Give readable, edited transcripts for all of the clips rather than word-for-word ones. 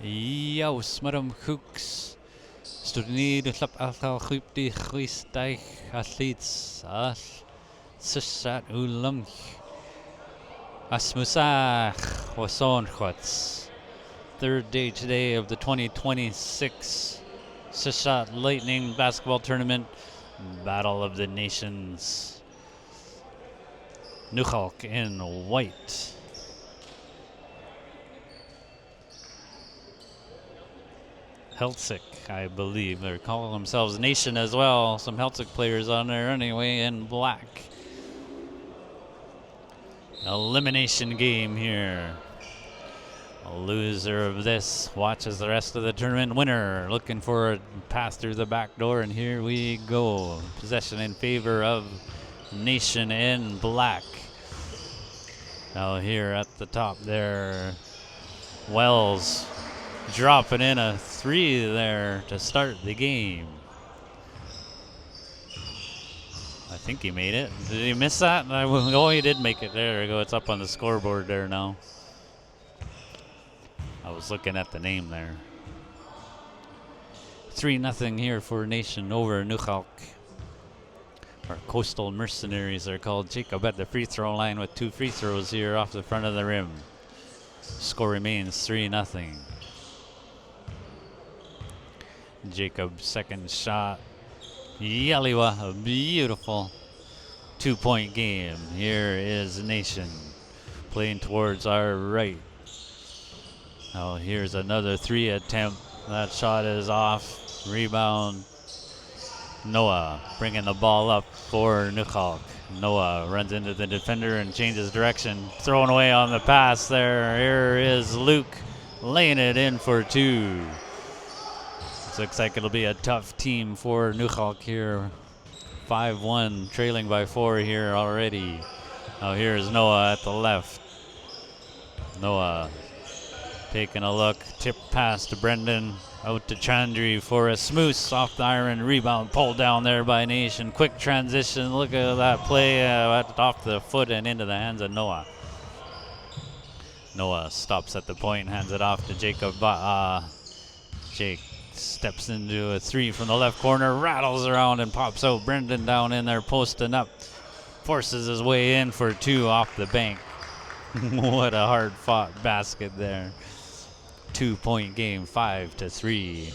Jaus, madam hooks. Studie de slap alcohol groep die grijstig athletes as Tseshaht ulam asmusach wason khots. Third day today of the 2026 Tseshaht Lightning Basketball Tournament Battle of the Nations. Nuxalk in white. Heltzig, I believe. They're calling themselves Nation as well. Some Heltzig players on there anyway in black. Elimination game here. A loser of this watches the rest of the tournament. Winner looking for a pass through the back door, and here we go. Possession in favor of Nation in black. Now here at the top there, Wells dropping in a three there to start the game. I think he made it. Did he miss that? Oh, he did make it. There we go. It's up on the scoreboard there now. I was looking at the name there. 3-0 here for Nation over Nuxalk. Our Coastal Mercenaries are called. Jacob at the free throw line with 2 free throws here off the front of the rim. Score remains 3-0. Jacob's second shot. Yaliwa, a beautiful 2-point game. Here is Nation playing towards our right. Oh, here's another 3 attempt. That shot is off. Rebound. Noah bringing the ball up for Nuxalk. Noah runs into the defender and changes direction. Thrown away on the pass there. Here is Luke laying it in for 2. Looks like it'll be a tough team for Nuxalk here. 5-1, trailing by 4 here already. Now here's Noah at the left. Noah taking a look. Tip pass to Brendan. Out to Chandri for a smooth off the iron. Rebound pulled down there by Nation. Quick transition. Look at that play off the foot and into the hands of Noah. Noah stops at the point, hands it off to Jacob. Jake steps into a 3 from the left corner, rattles around and pops out. Brendan down in there posting up. Forces his way in for 2 off the bank. What a hard fought basket there. 2-point game, 5-3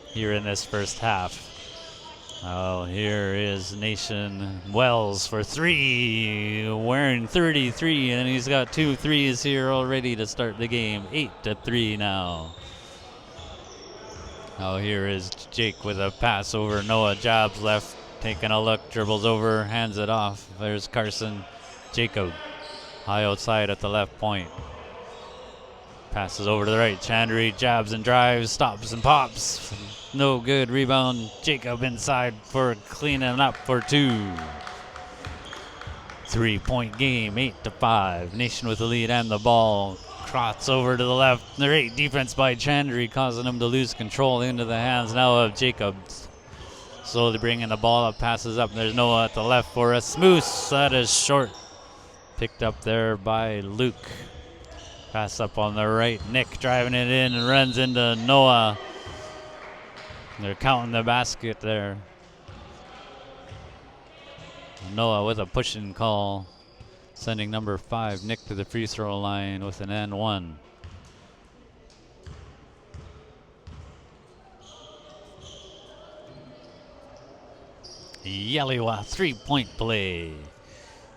here in this first half. Oh, here is Nation. Wells for 3, wearing 33, and he's got 2 threes here already to start the game. 8-3 now. Oh, here is Jake with a pass over. Noah jabs left, taking a look, dribbles over, hands it off. There's Carson. Jacob high outside at the left point. Passes over to the right. Chandri jabs and drives, stops and pops. No good. Rebound. Jacob inside for cleaning up for 2. 3-point game, 8-5. Nation with the lead and the ball. Cross over to the left. Great defense by Chandri, causing him to lose control into the hands now of Jacob. Slowly bringing the ball up, passes up. There's Noah at the left for a smooth. That is short. Picked up there by Luke. Pass up on the right. Nick driving it in and runs into Noah. They're counting the basket there. Noah with a pushing call. Sending number 5, Nick, to the free throw line with an N1. Yaliwa, 3-point play.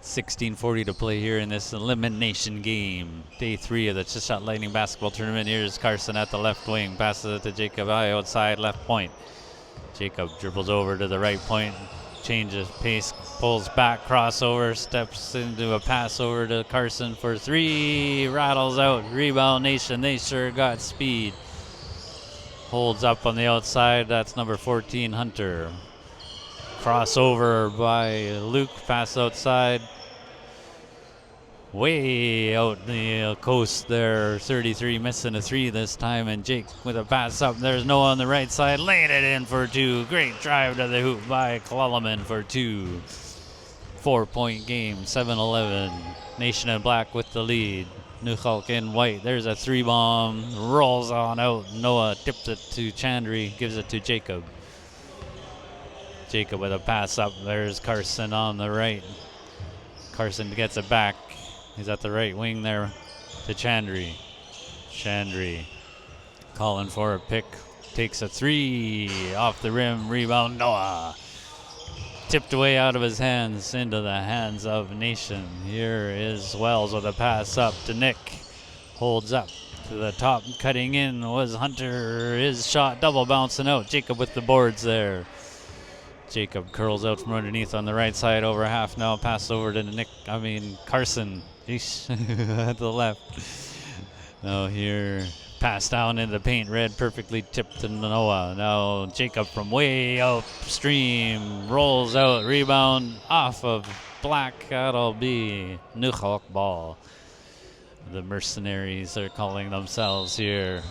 16:40 to play here in this elimination game. Day 3 of the Tseshaht Lightning Basketball Tournament. Here's Carson at the left wing. Passes it to Jacob outside left point. Jacob dribbles over to the right point. Changes pace, pulls back, crossover, steps into a pass over to Carson for 3. Rattles out. Rebound Nation. They sure got speed. Holds up on the outside. That's number 14, Hunter. Crossover by Luke. Pass outside. Way out the coast there. 33 missing a 3 this time. And Jake with a pass up. There's Noah on the right side. Laying it in for 2. Great drive to the hoop by Kleleman for 2. 4-point game. 7-11. Nation in black with the lead. Nuxalk in white. There's a 3-bomb. Rolls on out. Noah tips it to Chandri. Gives it to Jacob. Jacob with a pass up. There's Carson on the right. Carson gets it back. He's at the right wing there to Chandri. Chandri calling for a pick. Takes a 3 off the rim. Rebound Noah. Tipped away out of his hands into the hands of Nation. Here is Wells with a pass up to Nick. Holds up to the top. Cutting in was Hunter. His shot double bouncing out. Jacob with the boards there. Jacob curls out from underneath on the right side. Over half now. Pass over to Carson. At the left. Now here. Pass down in the paint. Red perfectly tipped to Noah. Now Jacob from way upstream. Rolls out. Rebound off of Black. That'll be Nuxalk ball. The Mercenaries are calling themselves here.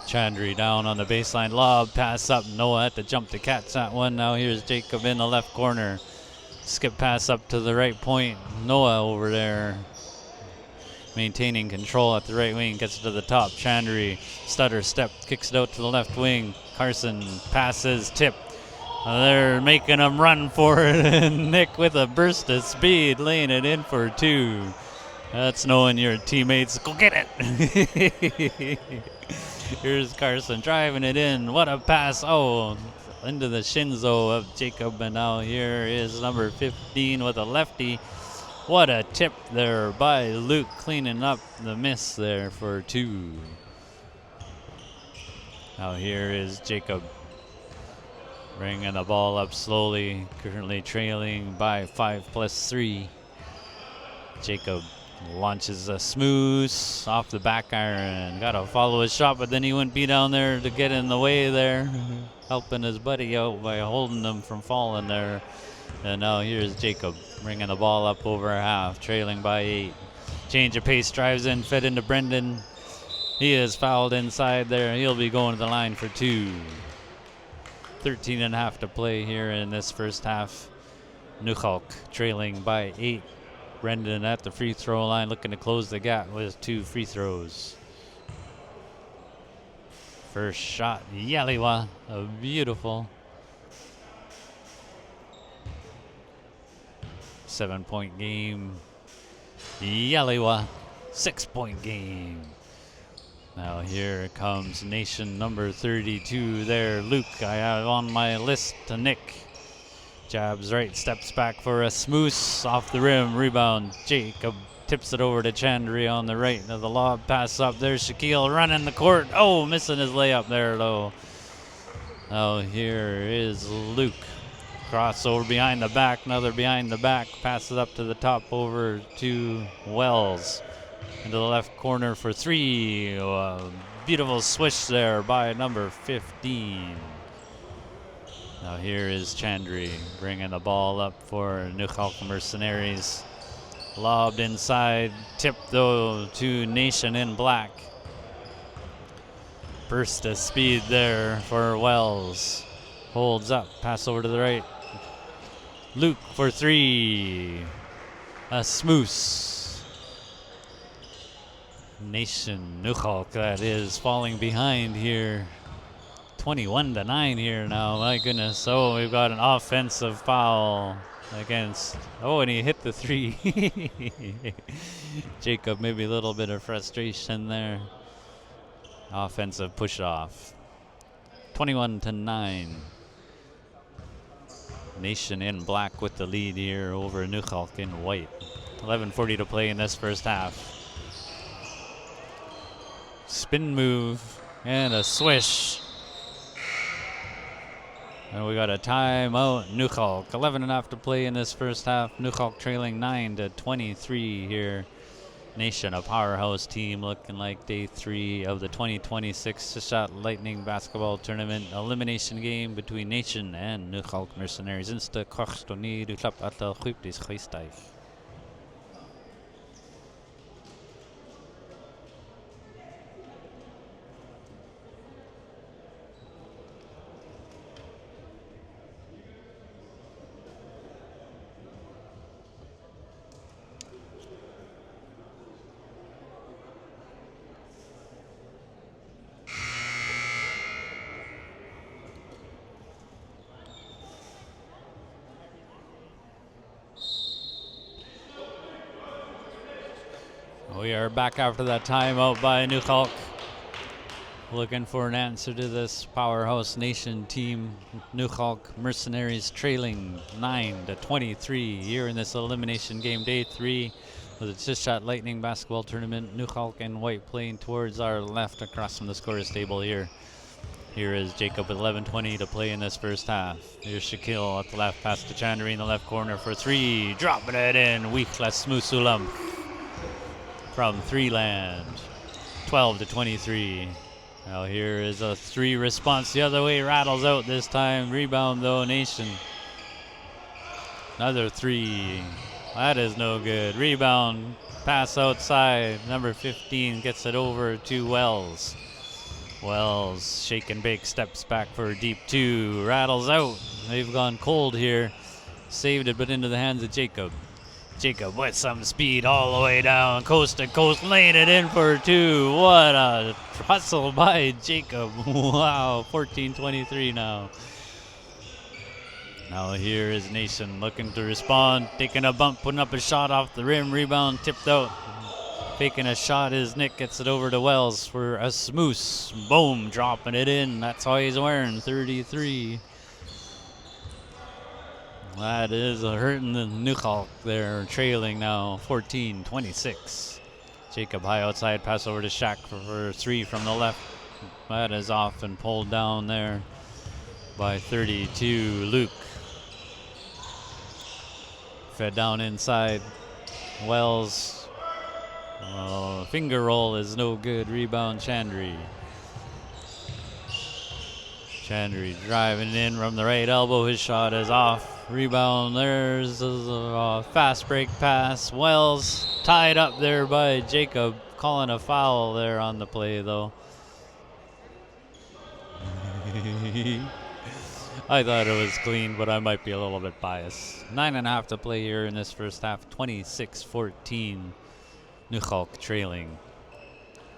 Chandri down on the baseline. Lob. Pass up. Noah had to jump to catch that one. Now here's Jacob in the left corner. Skip pass up to the right point. Noah over there. Maintaining control at the right wing, gets it to the top. Chandri, stutter step, kicks it out to the left wing. Carson passes, tip. They're making him run for it, and Nick with a burst of speed, laying it in for 2. That's knowing your teammates. Go get it. Here's Carson driving it in. What a pass. Oh, into the shinzo of Jacob, and now here is number 15 with a lefty. What a tip there by Luke, cleaning up the miss there for 2. Now here is Jacob bringing the ball up slowly, currently trailing by 5+3. Jacob launches a smooth off the back iron. Got to follow his shot, but then he wouldn't be down there to get in the way there, helping his buddy out by holding him from falling there. And now here's Jacob bringing the ball up over half, trailing by 8. Change of pace, drives in, fed into Brendan. He is fouled inside there. He'll be going to the line for 2. 13.5 to play here in this first half. Nuxalk trailing by 8. Brendan at the free throw line looking to close the gap with 2 free throws. First shot, Yaliwa, a beautiful 7-point game. Yaliwa, 6-point game. Now here comes Nation number 32 there. Luke, I have on my list to Nick. Jabs right, steps back for a smooth off the rim. Rebound, Jacob tips it over to Chandri on the right. Now the lob pass up. There's Shaquille running the court. Oh, missing his layup there though. Now here is Luke. Crossover behind the back, another behind the back. Passes up to the top over to Wells. Into the left corner for 3. Beautiful swish there by number 15. Now here is Chandri bringing the ball up for Nuxalk Mercenaries. Lobbed inside, tipped though to Nation in black. Burst of speed there for Wells. Holds up, pass over to the right. Luke for 3. A smoose. Nation Nuxalk, that is, falling behind here. 21-9 here now, my goodness. Oh, we've got an offensive foul against, and he hit the 3. Jacob, maybe a little bit of frustration there. Offensive push off. 21-9. Nation in black with the lead here over Nuxalk in white. 11:40 to play in this first half. Spin move and a swish. And we got a timeout. Nuxalk, 11.5 to play in this first half. Nuxalk trailing 9-23 here. Nation, a powerhouse team, looking like day 3 of the 2026 Tseshaht Lightning Basketball Tournament elimination game between Nation and Nuxalk Mercenaries. Insta korstoni du klap atal groep dis geestijf. We are back after that timeout by Nuxalk. Looking for an answer to this Powerhouse Nation team. Nuxalk Mercenaries trailing 9-23 here in this elimination game, day 3 of the Tseshaht Lightning basketball tournament. Nuxalk in white playing towards our left across from the scorer's table here. Here is Jacob with 11:20 to play in this first half. Here's Shaquille at the left, pass to Chandri in the left corner for 3. Dropping it in. Weeklas Musulam from 3 land. 12-23. Now here is a 3 response the other way. Rattles out this time. Rebound though, Nation. Another 3. That is no good. Rebound. Pass outside. Number 15 gets it over to Wells. Wells, shake and bake, steps back for a deep 2. Rattles out. They've gone cold here. Saved it, but into the hands of Jacob. Jacob with some speed all the way down, coast to coast, laying it in for 2. What a hustle by Jacob. Wow, 14-23 now. Now here is Nation looking to respond, taking a bump, putting up a shot off the rim, rebound tipped out. Faking a shot is Nick, gets it over to Wells for a smoose. Boom, dropping it in. That's all he's wearing, 33. That is hurting the Nuxalk. They're trailing now, 14-26. Jacob high outside, pass over to Shaq for 3 from the left. That is off and pulled down there by 32. Luke. Fed down inside. Wells. Finger roll is no good. Rebound Chandri. Chandri driving in from the right elbow. His shot is off. Rebound. There's a fast break pass. Wells tied up there by Jacob. Calling a foul there on the play though. I thought it was clean, but I might be a little bit biased. 9.5 to play here in this first half. 26-14. Nuxalk trailing.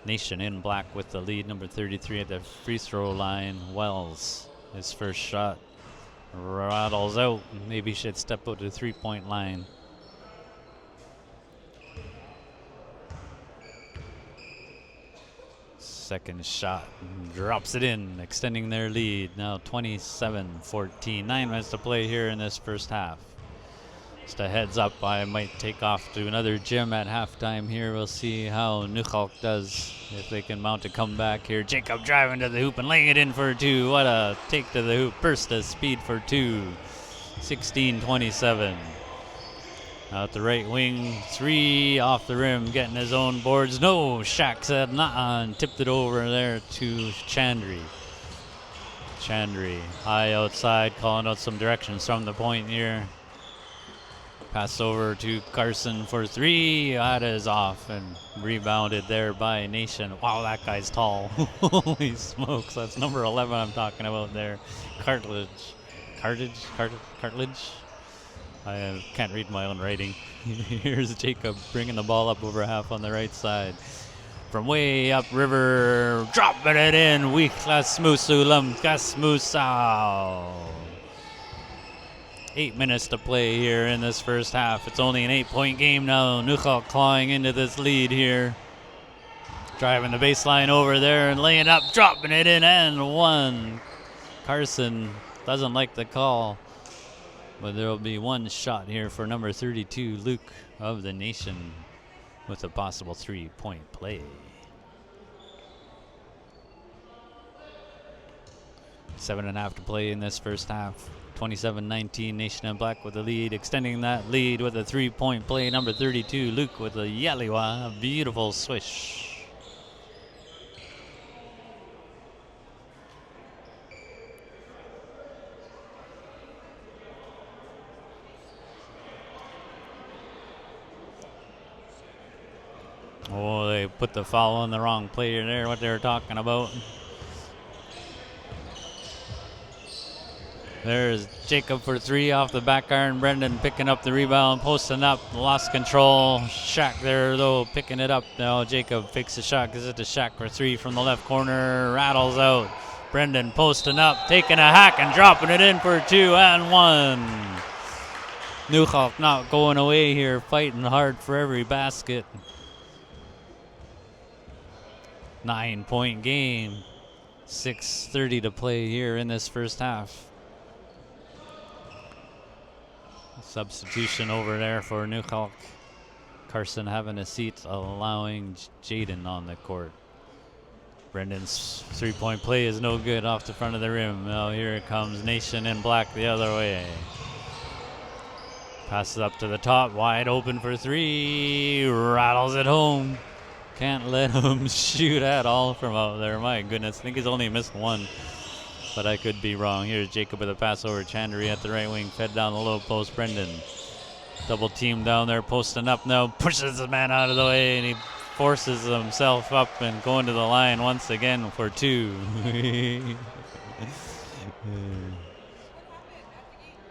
Nation in black with the lead. Number 33 at the free throw line. Wells, his first shot. Rattles out. Maybe should step out to the 3-point line. Second shot. Drops it in, extending their lead. Now 27-14. 9 minutes to play here in this first half. Just a heads up, I might take off to another gym at halftime here. We'll see how Nuxalk does, if they can mount a comeback here. Jacob driving to the hoop and laying it in for 2. What a take to the hoop. Burst of speed for 2. 16-27. Out the right wing, 3 off the rim, getting his own boards. No, Shaq said nah, and tipped it over there to Chandri. Chandri high outside, calling out some directions from the point here. Pass over to Carson for 3. That is off and rebounded there by Nation. Wow, that guy's tall. Holy smokes, that's number 11 I'm talking about there. Cartilage. I can't read my own writing. Here's Jacob bringing the ball up over half on the right side. From way up river, dropping it in. Weeklas Musulam Kasmusau. 8 minutes to play here in this first half. It's only an 8-point game now. Nuxalk clawing into this lead here. Driving the baseline over there and laying up, dropping it in, and 1. Carson doesn't like the call, but there will be 1 shot here for number 32, Luke of the Nation, with a possible 3-point play. 7.5 to play in this first half. 27-19, Nation in black with the lead, extending that lead with a 3-point play. Number 32, Luke with a Yaliwa, a beautiful swish. Oh, they put the foul on the wrong player there, what they were talking about. There's Jacob for 3 off the back iron. Brendan picking up the rebound, posting up, lost control. Shaq there though, picking it up. Now Jacob fakes the shot, gives it to Shaq for 3 from the left corner, rattles out. Brendan posting up, taking a hack and dropping it in for 2 and 1. Nuxalk not going away here, fighting hard for every basket. 9-point game. 6:30 to play here in this first half. Substitution over there for Nuxalk. Carson having a seat, allowing Jaden on the court. Brendan's three-point play is no good off the front of the rim. Now here it comes Nation in black the other way. Passes up to the top, wide open for three. Rattles it home. Can't let him shoot at all from out there. My goodness, I think he's only missed one, but I could be wrong. Here's Jacob with a pass over. Chandry at the right wing, fed down the low post. Brendan, double team down there, posting up now, pushes the man out of the way, and he forces himself up and going to the line once again for two.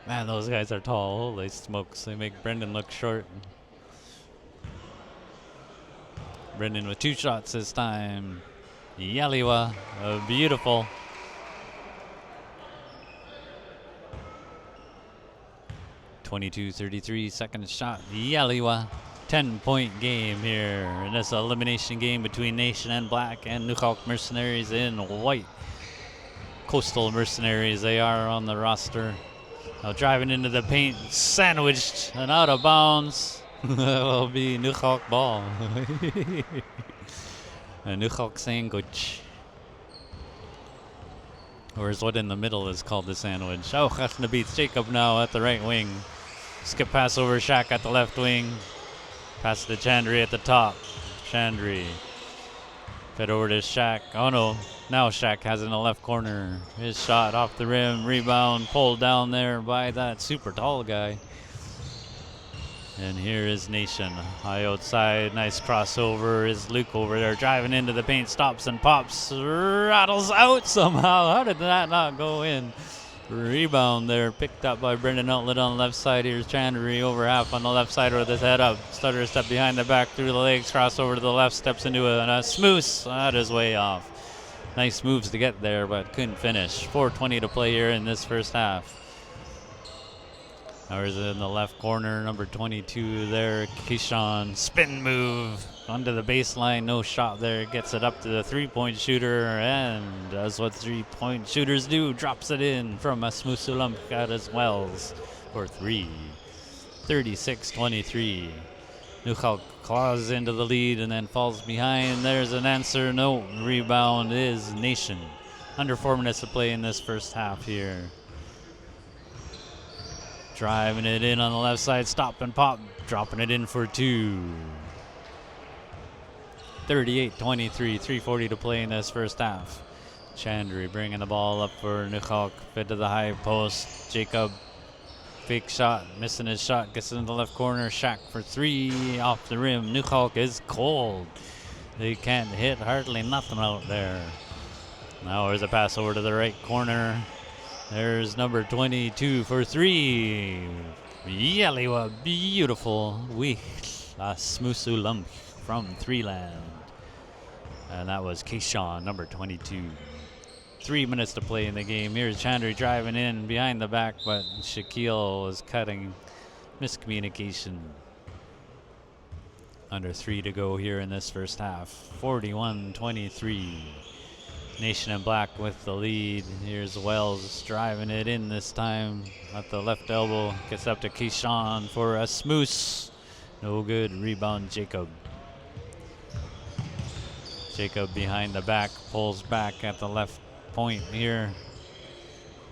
Man, those guys are tall. Holy smokes, they make Brendan look short. Brendan with 2 shots this time. Yaliwa, beautiful. .22-33, second shot. Yaliwa, 10-point game here in this elimination game between Nation and Black and Nuxalk Mercenaries in white. Coastal Mercenaries, they are on the roster. Now driving into the paint, sandwiched and out of bounds. That will be Nuxalk ball. A Nuxalk sandwich. Or is what in the middle is called the sandwich. Oh, Chachna beats Jacob now at the right wing. Skip pass over Shaq at the left wing. Pass to Chandry at the top. Chandry. Fed over to Shaq. Oh no, now Shaq has it in the left corner. His shot off the rim, rebound, pulled down there by that super tall guy. And here is Nation, high outside, nice crossover. Is Luke over there driving into the paint, stops and pops, rattles out somehow. How did that not go in? Rebound there, picked up by Brendan Outlet on the left side. Here's Chandry over half on the left side with his head up. Stutter step behind the back, through the legs, crossover to the left, steps into a smooth. That is way off. Nice moves to get there, but couldn't finish. 4:20 to play here in this first half. Ours in the left corner, number 22 there, Keyshawn, spin move onto the baseline, no shot there, gets it up to the three-point shooter, and does what three-point shooters do, drops it in from Asmusulam as Wells for three. 36-23. Nuxalk claws into the lead and then falls behind. There's an answer, no. Rebound is Nation. Under 4 minutes to play in this first half here. Driving it in on the left side, stop and pop, dropping it in for two. 38-23, 3:40 to play in this first half. Chandry bringing the ball up for Nuxalk, fed to the high post. Jacob, fake shot, missing his shot, gets it in the left corner. Shaq for three, off the rim. Nuxalk is cold. They can't hit hardly nothing out there. Now there's a pass over to the right corner. There's number 22 for three. Yaliwa, beautiful. We Asmusulam from Threeland. And that was Keyshawn, number 22. 3 minutes to play in the game. Here's Chandry driving in behind the back, but Shaquille is cutting. Miscommunication. Under 3 to go here in this first half. 41-23. Nation in Black with the lead. Here's Wells driving it in this time at the left elbow. Gets up to Keyshawn for a smooth. No good. Rebound Jacob. Jacob behind the back, pulls back at the left point here.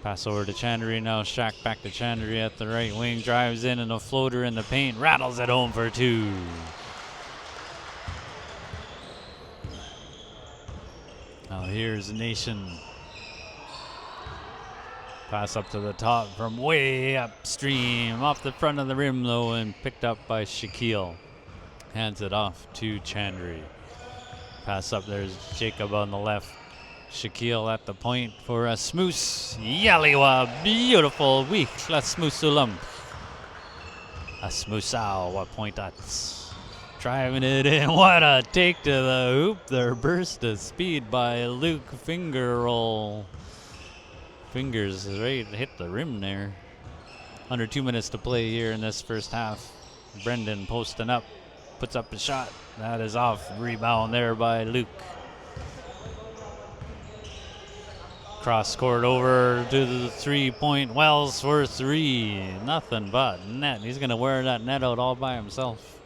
Pass over to Chandry now. Shaq back to Chandry at the right wing. Drives in and a floater in the paint. Rattles it home for two. Now here's Nation. Pass up to the top from way upstream. Off the front of the rim though, and picked up by Shaquille. Hands it off to Chandry. Pass up, there's Jacob on the left. Shaquille at the point for a smooth. Yaliwa, beautiful. Weak, la smoosulam. A smoosao, what point that's. Driving it in, what a take to the hoop there. Burst of speed by Luke, finger roll. Fingers right hit the rim there. Under 2 minutes to play here in this first half. Brendan posting up, puts up a shot. That is off, rebound there by Luke. Cross court over to the 3-point Wells for 3. Nothing but net. He's going to wear that net out all by himself.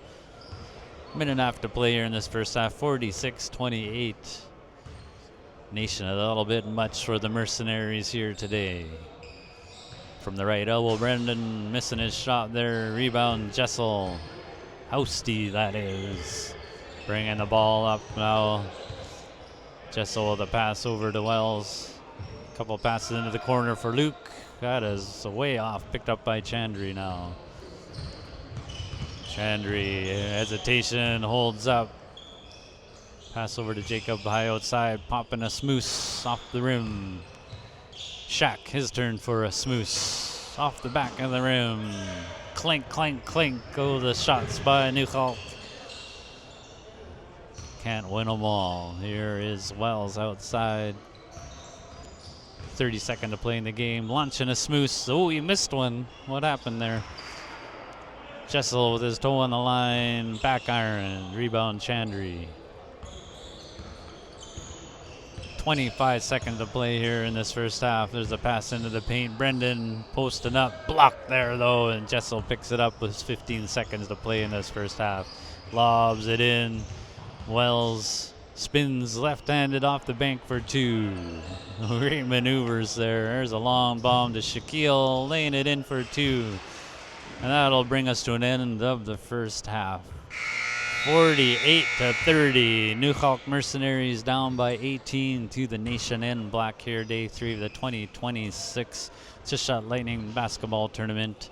Minute and a half to play here in this first half. 46-28. Nation a little bit much for the Mercenaries here today. From the right elbow, Brendan missing his shot there. Rebound, Jessel. Housty, that is. Bringing the ball up now. Jessel with a pass over to Wells. Couple passes into the corner for Luke. That is way off. Picked up by Chandri now. Chandri, hesitation, holds up. Pass over to Jacob high outside. Popping a smooth off the rim. Shaq, his turn for a smooth. Off the back of the rim. Clink, clink, clink. Go the shots by Nuxalk. Can't win them all. Here is Wells outside. 30-second to play in the game. Launching a smooth. Oh, he missed one. What happened there? Jessel with his toe on the line. Back iron. Rebound Chandri. 25-second to play here in this first half. There's a pass into the paint. Brendan posting up. Blocked there though, and Jessel picks it up with 15 seconds to play in this first half. Lobs it in. Wells spins left-handed off the bank for 2. Great maneuvers there. There's a long bomb to Shaquille, laying it in for 2. And that'll bring us to an end of the first half. 48-30. Nuxalk Mercenaries down by 18 to the Nation in black here. Day 3 of the 2026 Tseshaht Lightning Basketball Tournament.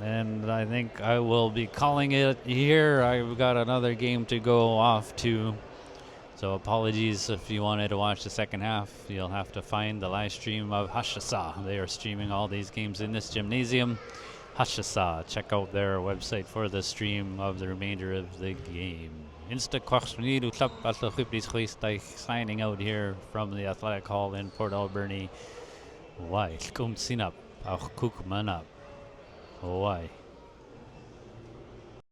And I think I will be calling it here. I've got another game to go off to. So apologies if you wanted to watch the second half. You'll have to find the live stream of Hashasa. They are streaming all these games in this gymnasium. Hashasa. Check out their website for the stream of the remainder of the game. Signing out here from the Athletic Hall in Port Alberni. Why? Kum sinap. Auch kuk manap. Why?